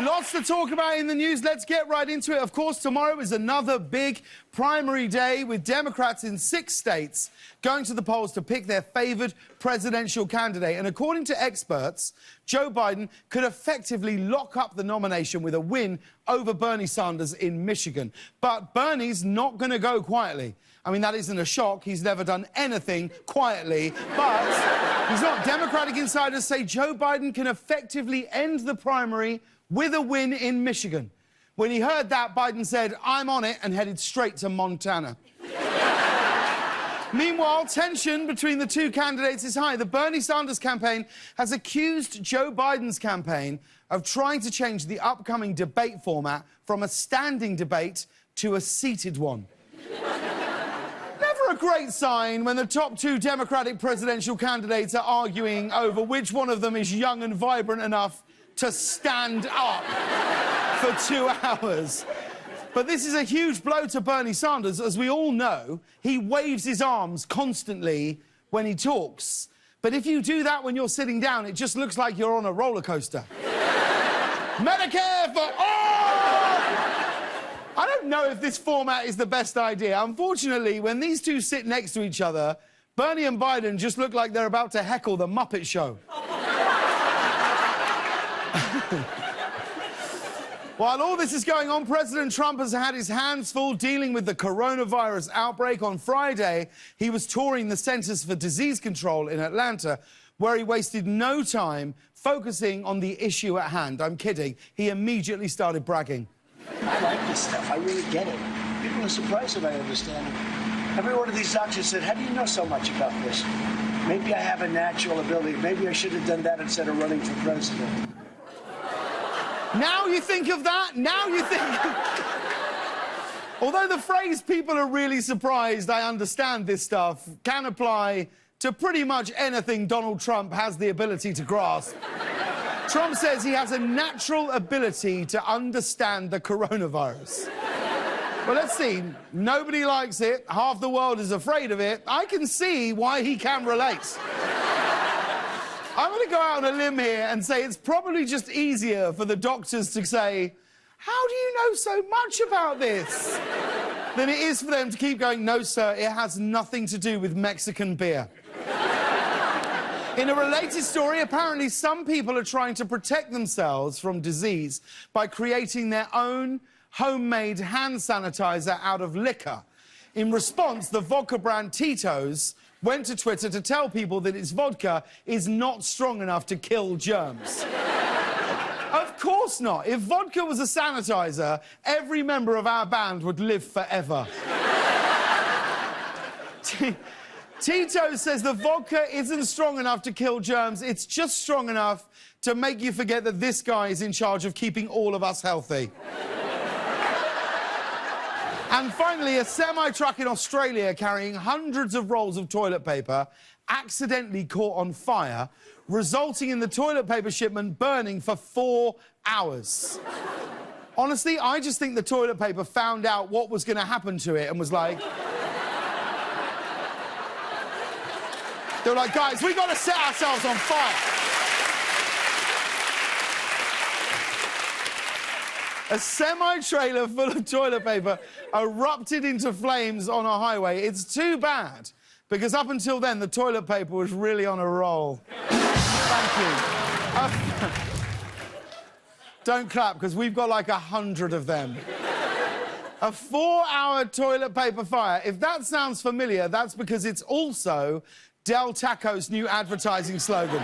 Lots to talk about in the news. Let's get right into it. Of course, tomorrow is another big primary day with Democrats in 6 states going to the polls to pick their favoured presidential candidate. And according to experts, Joe Biden could effectively lock up the nomination with a win over Bernie Sanders in Michigan. But Bernie's not going to go quietly. I mean, that isn't a shock. He's never done anything quietly. But he's not. Democratic insiders say Joe Biden can effectively end the primary with a win in Michigan. When he heard that, Biden said, "I'm on it," and headed straight to Montana. Meanwhile, tension between the two candidates is high. The Bernie Sanders campaign has accused Joe Biden's campaign of trying to change the upcoming debate format from a standing debate to a seated one. Never a great sign when the top 2 Democratic presidential candidates are arguing over which one of them is young and vibrant enough to stand up for 2 hours. But this is a huge blow to Bernie Sanders. As we all know, he waves his arms constantly when he talks. But if you do that when you're sitting down, it just looks like you're on a roller coaster. Medicare for all! I don't know if this format is the best idea. Unfortunately, when these two sit next to each other, Bernie and Biden just look like they're about to heckle the Muppet Show. While all this is going on, President Trump has had his hands full dealing with the coronavirus outbreak. On Friday, he was touring the Centers for Disease Control in Atlanta, where he wasted no time focusing on the issue at hand. I'm kidding. He immediately started bragging. I like this stuff. I really get it. People are surprised that I understand it. Every one of these doctors said, "How do you know so much about this?" Maybe I have a natural ability. Maybe I should have done that instead of running for president. Now you think of that? Now you think... Although the phrase "people are really surprised I understand this stuff" can apply to pretty much anything Donald Trump has the ability to grasp. Trump says he has a natural ability to understand the coronavirus. Well, let's see. Nobody likes it. Half the world is afraid of it. I can see why he can relate. I'm going to go out on a limb here and say it's probably just easier for the doctors to say, "How do you know so much about this?" than it is for them to keep going, "No, sir, it has nothing to do with Mexican beer." In a related story, apparently some people are trying to protect themselves from disease by creating their own homemade hand sanitizer out of liquor. In response, the vodka brand Tito's went to Twitter to tell people that its vodka is not strong enough to kill germs. Of course not. If vodka was a sanitizer, every member of our band would live forever. Tito says the vodka isn't strong enough to kill germs. It's just strong enough to make you forget that this guy is in charge of keeping all of us healthy. And finally, a semi-truck in Australia carrying hundreds of rolls of toilet paper accidentally caught on fire, resulting in the toilet paper shipment burning for 4 hours. Honestly, I just think the toilet paper found out what was going to happen to it and was like... They were like, "Guys, we've got to set ourselves on fire." A semi-trailer full of toilet paper erupted into flames on a highway. It's too bad, because up until then, the toilet paper was really on a roll. Thank you. Don't clap, because we've got like 100 of them. A 4-hour toilet paper fire. If that sounds familiar, that's because it's also Del Taco's new advertising slogan.